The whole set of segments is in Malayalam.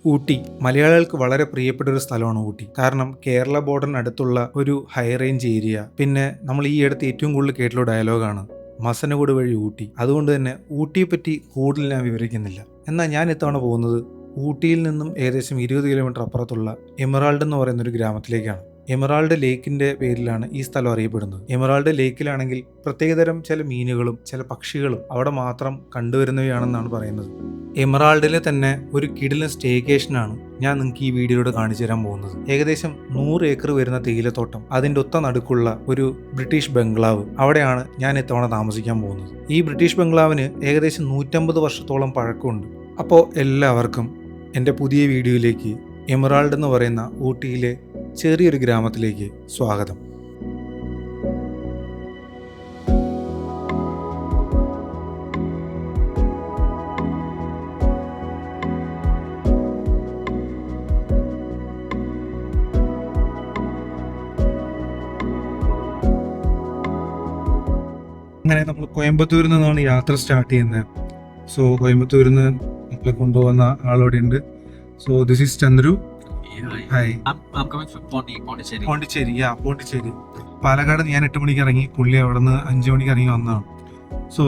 ഊട്ടി മലയാളികൾക്ക് വളരെ പ്രിയപ്പെട്ട ഒരു സ്ഥലമാണ് ഊട്ടി. കാരണം കേരള ബോർഡറിനടുത്തുള്ള ഒരു ഹൈ റേഞ്ച് ഏരിയ. പിന്നെ നമ്മൾ ഈ അടുത്ത് ഏറ്റവും കൂടുതൽ കേട്ടുള്ള ഡയലോഗാണ് മസനഗുഡ് വഴി ഊട്ടി. അതുകൊണ്ട് തന്നെ ഊട്ടിയെ പറ്റി കൂടുതൽ ഞാൻ വിവരിക്കുന്നില്ല. എന്നാൽ ഞാൻ ഇത്തവണ പോകുന്നത് ഊട്ടിയിൽ നിന്നും ഏകദേശം 20 കിലോമീറ്റർ അപ്പുറത്തുള്ള എമറാൾഡ് എന്ന് പറയുന്ന ഒരു ഗ്രാമത്തിലേക്കാണ്. എമറാൾഡ് ലേക്കിന്റെ പേരിലാണ് ഈ സ്ഥലം അറിയപ്പെടുന്നത്. എമറാൾഡ് ലേക്കിലാണെങ്കിൽ പ്രത്യേകതരം ചില മീനുകളും ചില പക്ഷികളും അവിടെ മാത്രം കണ്ടുവരുന്നവയാണെന്നാണ് പറയുന്നത്. എമറാൾഡിലെ തന്നെ ഒരു കിടിലൻ സ്റ്റേക്കേഷനാണ് ഞാൻ നിങ്ങൾക്ക് ഈ വീഡിയോയിലൂടെ കാണിച്ചു തരാൻ പോകുന്നത്. ഏകദേശം 100 ഏക്കർ വരുന്ന തേയിലത്തോട്ടം, അതിൻ്റെ ഒത്ത നടുക്കുള്ള ഒരു ബ്രിട്ടീഷ് ബംഗ്ലാവ്, അവിടെയാണ് ഞാൻ ഇത്തവണ താമസിക്കാൻ പോകുന്നത്. ഈ ബ്രിട്ടീഷ് ബംഗ്ലാവിന് ഏകദേശം 150 വർഷത്തോളം പഴക്കമുണ്ട്. അപ്പോൾ എല്ലാവർക്കും എൻ്റെ പുതിയ വീഡിയോയിലേക്ക്, എമറാൾഡ് എന്ന് പറയുന്ന ഊട്ടിയിലെ ചെറിയൊരു ഗ്രാമത്തിലേക്ക് സ്വാഗതം. അങ്ങനെ നമ്മൾ കോയമ്പത്തൂരിൽ നിന്നാണ് യാത്ര സ്റ്റാർട്ട് ചെയ്യുന്നത്. സോ കോയമ്പത്തൂരിൽ നിന്ന് നമ്മളെ കൊണ്ടുപോകുന്ന ആളോടെ ഉണ്ട്. So this is Chandru. Hi. I'm coming from Pondicherry. Pondicherry. Palakkad ഞാൻ 8 മണിക്ക് ഇറങ്ങി, പുള്ളി അവിടെ നിന്ന് 5 മണിക്ക് ഇറങ്ങി വന്നതാണ്. സോ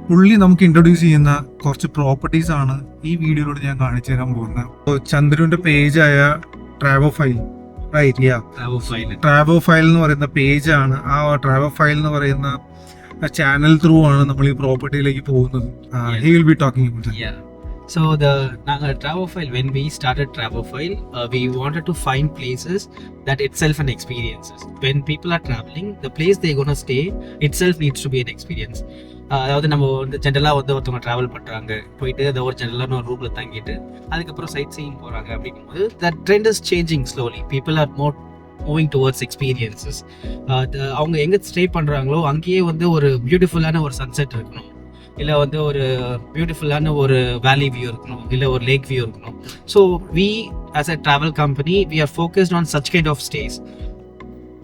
പുള്ളി നമുക്ക് ഇൻട്രൊഡ്യൂസ് ചെയ്യുന്ന കുറച്ച് പ്രോപ്പർട്ടീസ് ആണ് ഈ വീഡിയോയിലൂടെ ഞാൻ കാണിച്ചു തരാൻ പോകുന്നത്. So ചന്ദ്രുവിന്റെ പേജായ ട്രാവോഫൈൽ, right? ട്രാവോഫൈൽ എന്ന് പറയുന്ന പേജാണ്. ആ ട്രാവോഫൈൽ എന്ന് പറയുന്ന ചാനൽ ത്രൂ ആണ് നമ്മൾ ഈ പ്രോപ്പർട്ടിയിലേക്ക് പോകുന്നത്. He will be talking about that. Yeah. So the Travophile, when we started Travophile, we wanted to find places that itself an experiences. When people are traveling, the place they're going to stay itself needs to be an experience. அதாவது நம்ம வந்து ஜென்ரலாக வந்து ஒருத்தவங்க ட்ராவல் பண்ணுறாங்க, போயிட்டு அதை ஒரு ஜென்ரலான ஒரு ரூமில் தங்கிட்டு அதுக்கப்புறம் சைட் சீயிங் போகிறாங்க அப்படிங்கும்போது that trend is changing slowly. People are more moving towards experiences. அவங்க எங்கே ஸ்டே பண்ணுறாங்களோ அங்கேயே வந்து ஒரு பியூட்டிஃபுல்லான ஒரு சன்செட் இருக்கணும், இல்லை வந்து ஒரு பியூட்டிஃபுல்லான ஒரு வேலி வியூ இருக்கணும், இல்லை ஒரு லேக் வியூ இருக்கணும். So we as a travel company we are focused on such kind of stays.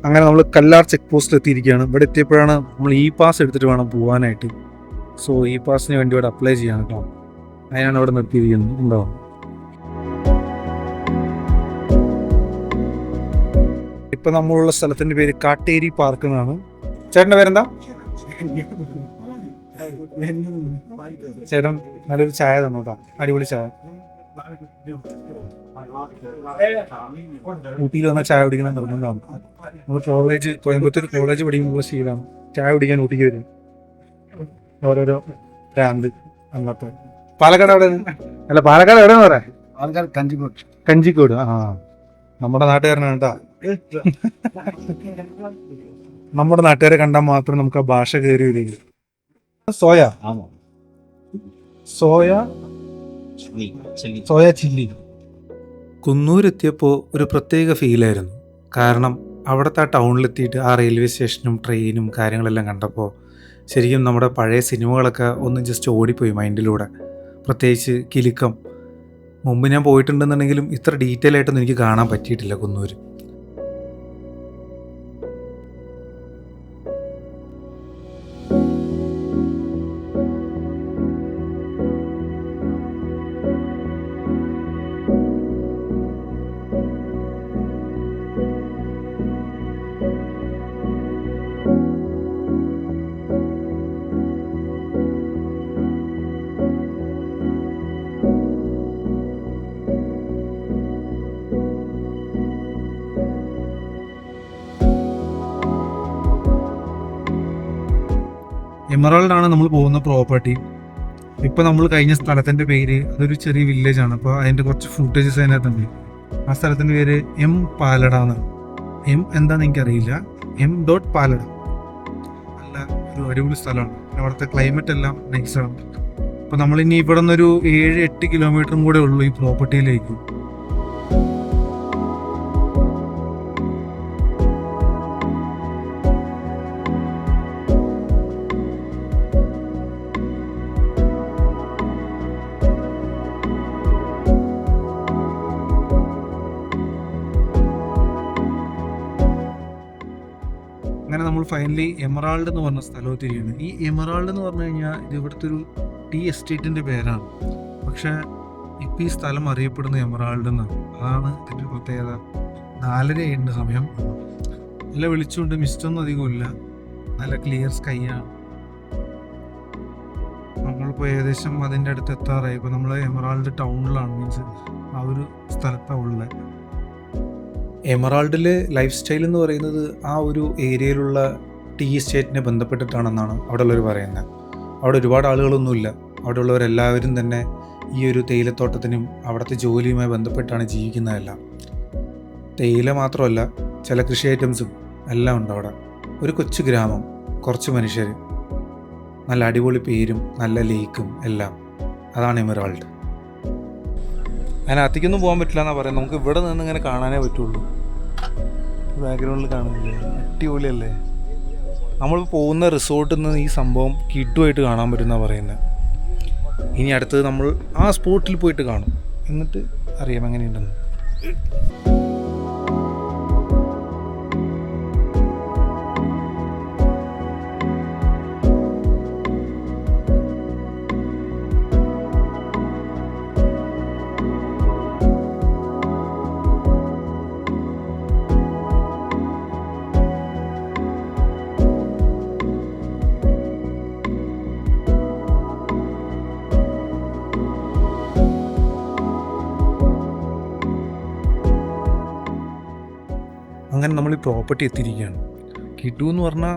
അങ്ങനെ നമ്മൾ കല്ലാർ ചെക്ക് പോസ്റ്റിൽ എത്തിയിരിക്കുകയാണ്. ഇവിടെ എത്തിയപ്പോഴാണ് നമ്മൾ ഇ പാസ് എടുത്തിട്ട് വേണം പോകാനായിട്ട്. സോ ഇ പാസിന് വേണ്ടി ഇവിടെ അപ്ലൈ ചെയ്യാൻ കേട്ടോ. അതിനാണ് ഇവിടെ നിർത്തിയിരിക്കുന്നത്. ഉണ്ടോ? ഇപ്പം നമ്മളുള്ള സ്ഥലത്തിൻ്റെ പേര് കാട്ടേരി പാർക്ക് എന്നാണ്. ചേട്ടൻ്റെ പേരെന്താ? ചേട്ടൻ നല്ലൊരു ചായ തന്നു കേട്ടോ, അടിപൊളി ചായ. ഊട്ടിയിൽ വന്നാൽ ചായ കുടിക്കണം നിർബന്ധമാണ്. നമ്മൾ കോയമ്പത്തൂർ കോളേജ് പഠിക്കുമ്പോൾ ശീലമാണ് ചായ കുടിക്കാൻ ഊട്ടിക്ക് വരും. ഓരോരോ ബ്രാൻഡ് അങ്ങനത്തെ. പാലക്കാട് എവിടെ? അല്ല, പാലക്കാട് എവിടെയെന്ന് പറയാം? പാലക്കാട് കഞ്ചിക്കോട്. ആ, നമ്മുടെ നാട്ടുകാരനാണ് കേട്ടോ. നമ്മുടെ നാട്ടുകാരെ കണ്ടാൽ മാത്രം നമുക്ക് ആ ഭാഷ കയറി വരിക. Soya chilli. കുന്നൂരെത്തിയപ്പോൾ ഒരു പ്രത്യേക ഫീലായിരുന്നു. കാരണം അവിടുത്തെ ആ ടൗണിലെത്തിയിട്ട് ആ റെയിൽവേ സ്റ്റേഷനും ട്രെയിനും കാര്യങ്ങളെല്ലാം കണ്ടപ്പോൾ ശരിക്കും നമ്മുടെ പഴയ സിനിമകളൊക്കെ ഒന്ന് ജസ്റ്റ് ഓടിപ്പോയി മൈൻഡിലൂടെ. പ്രത്യേകിച്ച് കിലുക്കം. മുമ്പ് ഞാൻ പോയിട്ടുണ്ടെന്നുണ്ടെങ്കിലും ഇത്ര ഡീറ്റെയിൽ ആയിട്ടൊന്നും എനിക്ക് കാണാൻ പറ്റിയിട്ടില്ല കുന്നൂർ. എമറാൾഡ് ആണ് നമ്മൾ പോകുന്ന പ്രോപ്പർട്ടി. ഇപ്പോൾ നമ്മൾ കഴിഞ്ഞ സ്ഥലത്തിൻ്റെ പേര്, അതൊരു ചെറിയ വില്ലേജ് ആണ്. അപ്പോൾ അതിൻ്റെ കുറച്ച് ഫുട്ടേജസ് അതിനകത്തുണ്ട്. ആ സ്ഥലത്തിൻ്റെ പേര് എം പാലട എന്നാണ്. എം എന്താണെന്ന് എനിക്കറിയില്ല. പാലട. നല്ല ഒരു അടിപൊളി സ്ഥലമാണ്. അവിടുത്തെ ക്ലൈമറ്റ് എല്ലാം നൈസാണ്. അപ്പോൾ നമ്മളിനി ഇവിടെ നിന്നൊരു 7-8 കിലോമീറ്ററും കൂടെ ഉള്ളൂ ഈ പ്രോപ്പർട്ടിയിലേക്ക്. അങ്ങനെ നമ്മൾ ഫൈനലി എമറാൾഡ് എന്ന് പറഞ്ഞ സ്ഥലത്തിരിക്കുകയാണ്. ഈ എമറാൾഡ് എന്ന് പറഞ്ഞു കഴിഞ്ഞാൽ ഇത് ഇവിടുത്തെ ഒരു ടീ എസ്റ്റേറ്റിൻ്റെ പേരാണ്. പക്ഷേ ഇപ്പം ഈ സ്ഥലം അറിയപ്പെടുന്ന എമറാൾഡ് എന്നാണ്. അതാണ് ഇതിൻ്റെ പ്രത്യേകത. 4:30 സമയം. നല്ല വെളിച്ചമുണ്ട്, മിസ്റ്റൊന്നും അധികമില്ല, നല്ല ക്ലിയർ സ്കൈ ആണ്. നമ്മളിപ്പോൾ ഏകദേശം അതിൻ്റെ അടുത്ത് എത്താറായി. ഇപ്പോൾ നമ്മൾ എമറാൾഡ് ടൗണിലാണ്, മീൻസ് ആ ഒരു സ്ഥലത്താണ് ഉള്ളത്. എമറാൾഡിലെ ലൈഫ് സ്റ്റൈൽ എന്ന് പറയുന്നത് ആ ഒരു ഏരിയയിലുള്ള ടീ എസ്റ്റേറ്റിനെ ബന്ധപ്പെട്ടിട്ടാണെന്നാണ് അവിടെ ഉള്ളവർ പറയുന്നത്. അവിടെ ഒരുപാട് ആളുകളൊന്നുമില്ല. അവിടെ ഉള്ളവരെല്ലാവരും തന്നെ ഈ ഒരു തേയിലത്തോട്ടത്തിനും അവിടുത്തെ ജോലിയുമായി ബന്ധപ്പെട്ടാണ് ജീവിക്കുന്നതെല്ലാം. തേയില മാത്രമല്ല, ചില കൃഷി ഐറ്റംസും എല്ലാം ഉണ്ട് അവിടെ. ഒരു കൊച്ചു ഗ്രാമം, കുറച്ച് മനുഷ്യർ, നല്ല അടിപൊളി പേരും നല്ല ലേക്കും എല്ലാം. അതാണ് എമറാൾഡ്. അതിനകത്തേക്കൊന്നും പോകാൻ പറ്റില്ല എന്നാണ് പറയുന്നത്. നമുക്ക് ഇവിടെ നിന്ന് ഇങ്ങനെ കാണാനേ പറ്റുള്ളൂ. ബാക്ക്ഗ്രൗണ്ടിൽ കാണുന്നില്ലേ, അടിപൊളിയല്ലേ. നമ്മൾ പോകുന്ന റിസോർട്ടിൽ നിന്ന് ഈ സംഭവം കിട്ടുമായിട്ട് കാണാൻ പറ്റുമെന്നാണ് പറയുന്നത്. ഇനി അടുത്തത് നമ്മൾ ആ സ്പോട്ടിൽ പോയിട്ട് കാണും, എന്നിട്ട് അറിയാം എങ്ങനെയുണ്ടെന്ന്. അങ്ങനെ നമ്മൾ ഈ പ്രോപ്പർട്ടി എത്തിയിരിക്കുകയാണ്. കിട്ടു എന്ന് പറഞ്ഞാൽ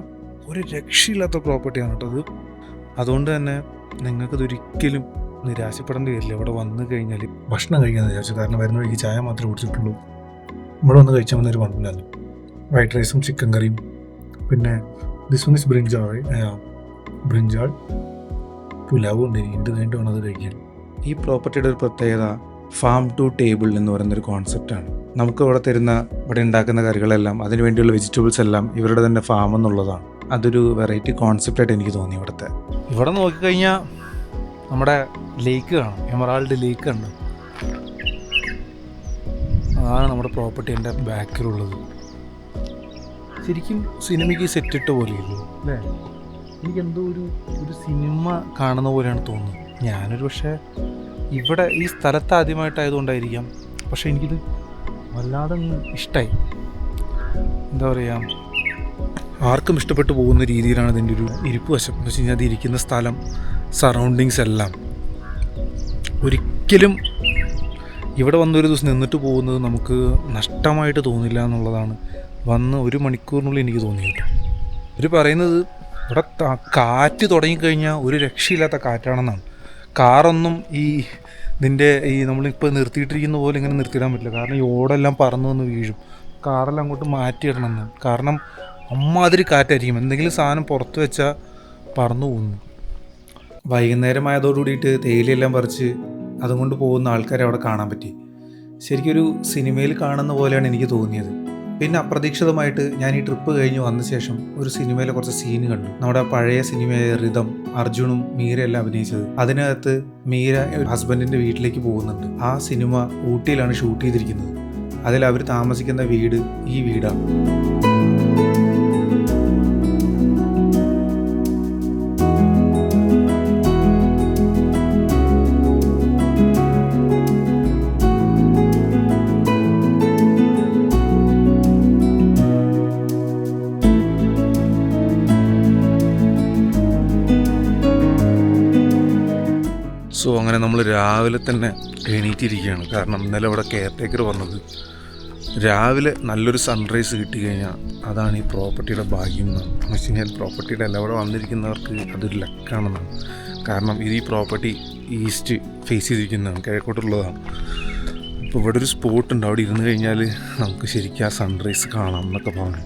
ഒരു രക്ഷയില്ലാത്ത പ്രോപ്പർട്ടിയാണ് കേട്ടോ അത്. അതുകൊണ്ട് തന്നെ നിങ്ങൾക്കതൊരിക്കലും നിരാശപ്പെടേണ്ടി വരില്ല. ഇവിടെ വന്നു കഴിഞ്ഞാൽ ഭക്ഷണം കഴിക്കാൻ വിചാരിച്ചു. കാരണം വരുന്ന വഴിക്ക് ചായ മാത്രമേ കുടിച്ചിട്ടുള്ളൂ. ഇവിടെ വന്ന് കഴിച്ചാൽ വന്നൊരു പറഞ്ഞില്ലല്ലോ. വൈറ്റ് റൈസും ചിക്കൻ കറിയും, പിന്നെ ദിസ് വൺ ഇസ് ബ്രിഞ്ചാൾ പുലാവും ഉണ്ട്. ഇനി കഴിഞ്ഞിട്ട് വേണം അത് കഴിക്കാൻ. ഈ പ്രോപ്പർട്ടിയുടെ ഒരു പ്രത്യേകത ഫാം ടു ടേബിൾ എന്ന് പറയുന്നൊരു കോൺസെപ്റ്റാണ്. നമുക്ക് ഇവിടെ തരുന്ന, ഇവിടെ ഉണ്ടാക്കുന്ന കറികളെല്ലാം, അതിന് വേണ്ടിയുള്ള വെജിറ്റബിൾസ് എല്ലാം ഇവരുടെ തന്നെ ഫാം എന്നുള്ളതാണ്. അതൊരു വെറൈറ്റി കോൺസെപ്റ്റായിട്ട് എനിക്ക് തോന്നി ഇവിടുത്തെ. ഇവിടെ നോക്കിക്കഴിഞ്ഞാൽ നമ്മുടെ ലേക്ക് കാണാം, എമറാൾഡ് ലേക്ക് ഉണ്ട്. അതാണ് നമ്മുടെ പ്രോപ്പർട്ടീൻ്റെ ബാക്കിലുള്ളത്. ശരിക്കും സിനിമയ്ക്ക് സെറ്റിട്ട പോലെയുള്ളൂ അല്ലേ? എനിക്കെന്തോ ഒരു സിനിമ കാണുന്ന പോലെയാണ് തോന്നുന്നത്. ഞാനൊരു പക്ഷേ ഇവിടെ ഈ സ്ഥലത്ത് ആദ്യമായിട്ടായതുകൊണ്ടായിരിക്കാം, പക്ഷേ എനിക്കിത് വല്ലാതെ ഇഷ്ടമായി. എന്താ പറയുക, ആർക്കും ഇഷ്ടപ്പെട്ടു പോകുന്ന രീതിയിലാണ് ഇതിൻ്റെ ഒരു ഇരിപ്പ് വശം. എന്ന് വെച്ച് കഴിഞ്ഞാൽ അത് ഇരിക്കുന്ന സ്ഥലം, സറൗണ്ടിങ്സ് എല്ലാം. ഒരിക്കലും ഇവിടെ വന്നൊരു ദിവസം നിന്നിട്ട് പോകുന്നത് നമുക്ക് നഷ്ടമായിട്ട് തോന്നില്ല എന്നുള്ളതാണ് വന്ന് 1 മണിക്കൂറിനുള്ളിൽ എനിക്ക് തോന്നി കേട്ടോ. ഇവർ പറയുന്നത് ഇവിടെ കാറ്റ് തുടങ്ങിക്കഴിഞ്ഞാൽ ഒരു രക്ഷയില്ലാത്ത കാറ്റാണെന്നാണ്. കാറൊന്നും ഇതിൻ്റെ നമ്മളിപ്പോൾ നിർത്തിയിട്ടിരിക്കുന്ന പോലെ ഇങ്ങനെ നിർത്തിയിടാൻ പറ്റില്ല. കാരണം ഈ ഓടെല്ലാം പറന്നു വന്ന് വീഴും. കാറെല്ലാം അങ്ങോട്ട് മാറ്റിയിടണമെന്ന്. കാരണം അമ്മാതിരി കാറ്റായിരിക്കും. എന്തെങ്കിലും സാധനം പുറത്ത് വെച്ചാൽ പറന്നു പോകുന്നു. വൈകുന്നേരമായതോടുകൂടിയിട്ട് തേയിലയെല്ലാം പറിച്ച് അതുകൊണ്ട് പോകുന്ന ആൾക്കാരെ അവിടെ കാണാൻ പറ്റി. ശരിക്കൊരു സിനിമയിൽ കാണുന്ന പോലെയാണ് എനിക്ക് തോന്നിയത്. പിന്നെ അപ്രതീക്ഷിതമായിട്ട് ഞാൻ ഈ ട്രിപ്പ് കഴിഞ്ഞ് വന്ന ശേഷം ഒരു സിനിമയിലെ കുറച്ച് സീൻ കണ്ടു. നമ്മുടെ പഴയ സിനിമയായ റിതം, അർജുനും മീരയെല്ലാം അഭിനയിച്ചത്. അതിനകത്ത് മീര ഹസ്ബൻഡിൻ്റെ വീട്ടിലേക്ക് പോകുന്നുണ്ട്. ആ സിനിമ ഊട്ടിയിലാണ് ഷൂട്ട് ചെയ്തിരിക്കുന്നത്. അതിൽ അവർ താമസിക്കുന്ന വീട് ഈ വീടാണ്. സോ അങ്ങനെ നമ്മൾ രാവിലെ തന്നെ എണീറ്റിരിക്കുകയാണ്. കാരണം ഇന്നലെ ഇവിടെ കെയർ ടേക്കർ വന്നത്. രാവിലെ നല്ലൊരു സൺറൈസ് കിട്ടിക്കഴിഞ്ഞാൽ അതാണ് ഈ പ്രോപ്പർട്ടിയുടെ ഭാഗ്യം എന്നാണ്. എന്ന് വെച്ച് കഴിഞ്ഞാൽ പ്രോപ്പർട്ടിയുടെ എല്ലാം ഇവിടെ വന്നിരിക്കുന്നവർക്ക് അതൊരു ലക്കാണെന്നാണ്. കാരണം ഇത് ഈ പ്രോപ്പർട്ടി ഈസ്റ്റ് ഫേസ് ചെയ്തിരിക്കുന്നതാണ്, കിഴക്കോട്ടുള്ളതാണ്. അപ്പോൾ ഇവിടെ ഒരു സ്പോട്ടുണ്ട്, അവിടെ ഇരുന്ന് കഴിഞ്ഞാൽ നമുക്ക് ശരിക്കും ആ സൺറൈസ് കാണാം എന്നൊക്കെ പറഞ്ഞു.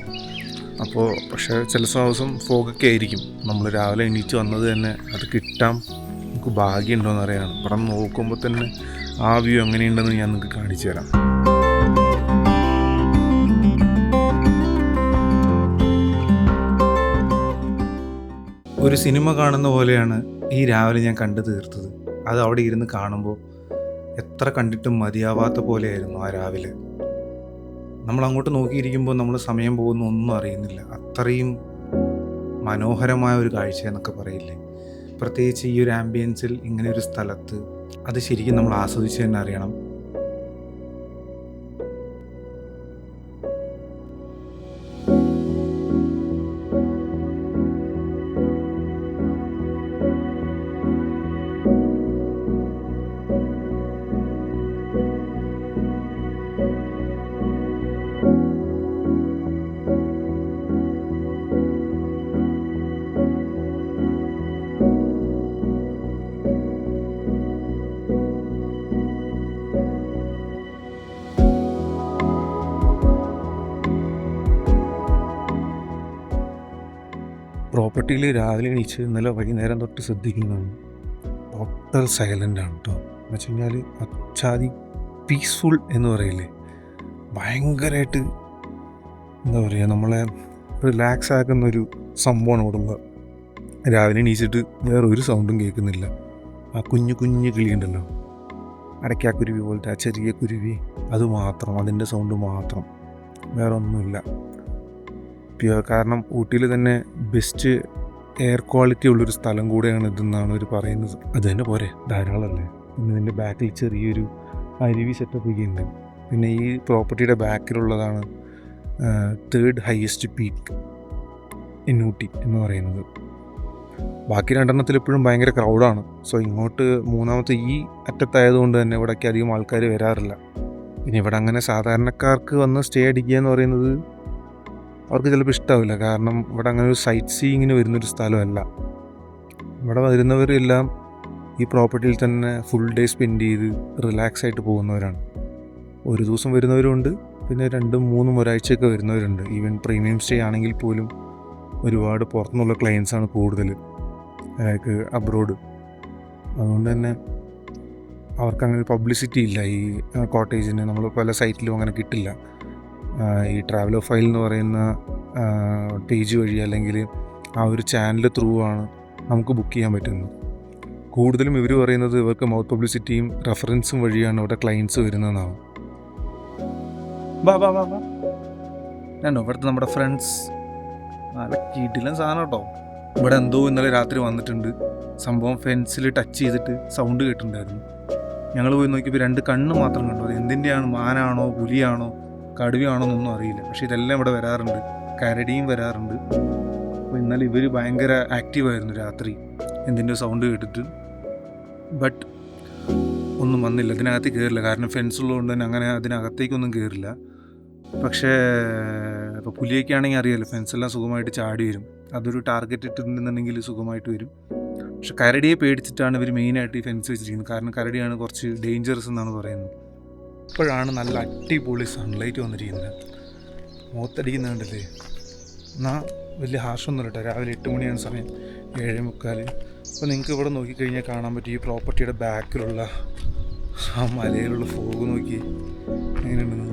അപ്പോൾ പക്ഷേ ചില ദിവസം ഫോഗൊക്കെ ആയിരിക്കും. നമ്മൾ രാവിലെ എണീറ്റ് വന്നത് തന്നെ അത് കിട്ടാൻ നമുക്ക് ഭാഗ്യമുണ്ടോയെന്ന് അറിയാനാണ്. ഇവിടെ നോക്കുമ്പോൾ തന്നെ ആ വ്യൂ എങ്ങനെയുണ്ടെന്ന് ഞാൻ നിങ്ങൾക്ക് കാണിച്ചു തരാം. ഒരു സിനിമ കാണുന്ന പോലെയാണ് ഈ രാവിലെ ഞാൻ കണ്ടു തീർത്തത്. അത് അവിടെ ഇരുന്ന് കാണുമ്പോൾ എത്ര കണ്ടിട്ടും മതിയാവാത്ത പോലെയായിരുന്നു ആ രാവിലെ. നമ്മൾ അങ്ങോട്ട് നോക്കിയിരിക്കുമ്പോൾ നമ്മൾ സമയം പോകുന്ന ഒന്നും അറിയുന്നില്ല. അത്രയും മനോഹരമായ ഒരു കാഴ്ച എന്നൊക്കെ പറയില്ലേ. പ്രത്യേകിച്ച് ഈ ഒരു ആംബിയൻസിൽ ഇങ്ങനെ ഒരു സ്ഥലത്ത് അത് ശരിക്കും നമ്മൾ ആസ്വദിച്ച് തന്നെ അറിയണം. പ്രോപ്പർട്ടിയിൽ രാവിലെ എണീച്ച് ഇന്നലെ വൈകുന്നേരം തൊട്ട് ശ്രദ്ധിക്കുന്നതാണ് ടോട്ടൽ സൈലൻ്റ് ആണ് കേട്ടോ. എന്ന് വെച്ച് കഴിഞ്ഞാൽ അച്ചാതി പീസ്ഫുൾ എന്ന് പറയില്ലേ, ഭയങ്കരമായിട്ട് എന്താ പറയുക, നമ്മളെ റിലാക്സ് ആക്കുന്നൊരു സംഭവമാണ് ഇവിടുന്ന്. രാവിലെ എണീച്ചിട്ട് വേറെ ഒരു സൗണ്ടും കേൾക്കുന്നില്ല. ആ കുഞ്ഞു കുഞ്ഞു കിളി ഉണ്ടല്ലോ, അടയ്ക്കാക്കുരുവി പോലത്തെ ആ ചെറിയ കുരുവി, അത് മാത്രം, അതിൻ്റെ സൗണ്ട് മാത്രം, വേറെ ഒന്നുമില്ല. കാരണം ഊട്ടിയിൽ തന്നെ ബെസ്റ്റ് എയർ ക്വാളിറ്റി ഉള്ളൊരു സ്ഥലം കൂടെയാണ് ഇതെന്നാണ് അവർ പറയുന്നത്. അത് തന്നെ പോരെ, ധാരാളമല്ലേ. പിന്നെ ഇതിൻ്റെ ബാക്കിൽ ചെറിയൊരു അരുവി സെറ്റപ്പ് ഒക്കെ ഉണ്ട്. പിന്നെ ഈ പ്രോപ്പർട്ടിയുടെ ബാക്കിലുള്ളതാണ് 3rd highest peak in Ooty എന്ന് പറയുന്നത്. ബാക്കി 2 എപ്പോഴും ഭയങ്കര ക്രൗഡാണ്. സോ ഇങ്ങോട്ട് 3ാമത്തെ ഈ അറ്റത്തായതുകൊണ്ട് തന്നെ ഇവിടേക്ക് അധികം ആൾക്കാർ വരാറില്ല. പിന്നെ ഇവിടെ അങ്ങനെ സാധാരണക്കാർക്ക് വന്ന് സ്റ്റേ അടിക്കുക എന്ന് പറയുന്നത് അവർക്ക് ചിലപ്പോൾ ഇഷ്ടമാവില്ല. കാരണം ഇവിടെ അങ്ങനെ ഒരു സൈറ്റ് സീയിങ്ങിന് വരുന്നൊരു സ്ഥലമല്ല. ഇവിടെ വരുന്നവരെല്ലാം ഈ പ്രോപ്പർട്ടിയിൽ തന്നെ ഫുൾ ഡേ സ്പെൻഡ് ചെയ്ത് റിലാക്സ് ആയിട്ട് പോകുന്നവരാണ്. ഒരു ദിവസം വരുന്നവരുണ്ട്, പിന്നെ 2-3 ഒരാഴ്ചയൊക്കെ വരുന്നവരുണ്ട്. ഈവൻ പ്രീമിയം സ്റ്റേ ആണെങ്കിൽ പോലും ഒരുപാട് പുറത്തുനിന്നുള്ള ക്ലയൻസാണ് കൂടുതൽ, ലൈക്ക് അബ്രോഡ്. അതുകൊണ്ട് തന്നെ അവർക്കങ്ങനെ പബ്ലിസിറ്റി ഇല്ല ഈ കോട്ടേജിന്. നമ്മൾ പല സൈറ്റിലും അങ്ങനെ കിട്ടില്ല. ഈ ട്രാവലർ ഫയൽ എന്ന് പറയുന്ന പേജ് വഴി അല്ലെങ്കിൽ ആ ഒരു ചാനൽ ത്രൂ ആണ് നമുക്ക് ബുക്ക് ചെയ്യാൻ പറ്റുന്നത്. കൂടുതലും ഇവർ പറയുന്നത് ഇവർക്ക് മൗത്ത് പബ്ലിസിറ്റിയും റെഫറൻസും വഴിയാണ് ഇവിടെ ക്ലയൻസ് വരുന്നതെന്നാണ്. ഞാനോ ഇവിടുത്തെ നമ്മുടെ ഫ്രണ്ട്സ് നല്ല കീട്ടില്ല സാധനം കേട്ടോ. ഇവിടെ എന്തോ ഇന്നലെ രാത്രി വന്നിട്ടുണ്ട്. സംഭവം ഫെൻസിൽ ടച്ച് ചെയ്തിട്ട് സൗണ്ട് കേട്ടിട്ടുണ്ടായിരുന്നു. ഞങ്ങൾ പോയി നോക്കിയപ്പോൾ 2 കണ്ണ് മാത്രം കണ്ടു. അത് എന്തിൻ്റെയാണ്, മാനാണോ പുലിയാണോ കടുവയാണോ എന്നൊന്നും അറിയില്ല. പക്ഷേ ഇതെല്ലാം ഇവിടെ വരാറുണ്ട്, കരടിയും വരാറുണ്ട്. അപ്പോൾ ഇന്നലെ ഇവർ ഭയങ്കര ആക്റ്റീവായിരുന്നു രാത്രി എന്തിൻ്റെ സൗണ്ട് കേട്ടിട്ട്. ബട്ട് ഒന്നും വന്നില്ല, ഇതിനകത്ത് കയറില്ല. കാരണം ഫെൻസ് ഉള്ളതുകൊണ്ട് തന്നെ അങ്ങനെ അതിനകത്തേക്കൊന്നും കയറില്ല. പക്ഷേ ഇപ്പോൾ പുലിയൊക്കെ ആണെങ്കിൽ അറിയാമല്ലോ, ഫെൻസെല്ലാം സുഖമായിട്ട് ചാടി വരും. അതൊരു ടാർഗറ്റ് ഇട്ടിട്ടുണ്ടെന്നുണ്ടെങ്കിൽ സുഖമായിട്ട് വരും. പക്ഷെ കരടിയെ പേടിച്ചിട്ടാണ് ഇവർ മെയിനായിട്ട് ഈ ഫെൻസ് വെച്ചിരിക്കുന്നത്. കാരണം കരടിയാണ് കുറച്ച് ഡേഞ്ചറസ് എന്നാണ് പറയുന്നത്. ഇപ്പോഴാണ് നല്ല അടിപൊളി സൺലൈറ്റ് വന്നിരിക്കുന്നത്. മുഖത്തടിക്കുന്ന കണ്ടില്ലേ. എന്നാൽ വലിയ ഹാർഷൊന്നുമില്ല കേട്ടോ. രാവിലെ 8 മണിയാണ് സമയം, 7:45. അപ്പോൾ നിങ്ങൾക്ക് ഇവിടെ നോക്കിക്കഴിഞ്ഞാൽ കാണാൻ പറ്റും ഈ പ്രോപ്പർട്ടിയുടെ ബാക്കിലുള്ള ആ മലയിലുള്ള ഫോഗ് നോക്കി എങ്ങനെയുണ്ടെന്ന്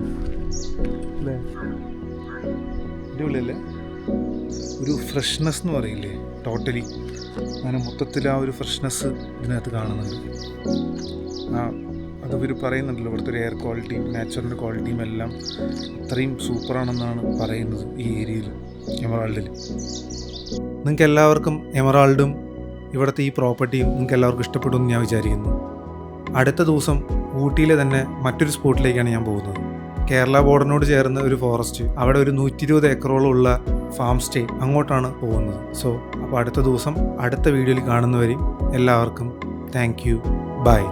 അല്ലേ. അടിപൊളിയല്ലേ. ഒരു ഫ്രഷ്നെസ് എന്ന് പറയില്ലേ, ടോട്ടലി അങ്ങനെ മൊത്തത്തിൽ ആ ഒരു ഫ്രഷ്നെസ് ഇതിനകത്ത് കാണുന്നുണ്ട്. അതവർ പറയുന്നുണ്ടല്ലോ ഇവിടുത്തെ ഒരു എയർ ക്വാളിറ്റിയും നാച്ചുറൽ ക്വാളിറ്റിയും എല്ലാം അത്രയും സൂപ്പറാണെന്നാണ് പറയുന്നത് ഈ ഏരിയയിൽ, എമറാൾഡിൽ. നിങ്ങൾക്ക് എല്ലാവർക്കും എമറാൾഡും ഇവിടുത്തെ ഈ പ്രോപ്പർട്ടിയും നിങ്ങൾക്ക് എല്ലാവർക്കും ഇഷ്ടപ്പെടുമെന്ന് ഞാൻ വിചാരിക്കുന്നു. അടുത്ത ദിവസം ഊട്ടിയിലെ തന്നെ മറ്റൊരു സ്പോട്ടിലേക്കാണ് ഞാൻ പോകുന്നത്. കേരള ബോർഡറിനോട് ചേർന്ന് ഒരു ഫോറസ്റ്റ്, അവിടെ ഒരു 120 ഏക്കറോളം ഉള്ള ഫാം സ്റ്റേ, അങ്ങോട്ടാണ് പോകുന്നത്. സോ അപ്പോൾ അടുത്ത ദിവസം അടുത്ത വീഡിയോയിൽ കാണുന്നവരെയും എല്ലാവർക്കും താങ്ക് യു, ബൈ.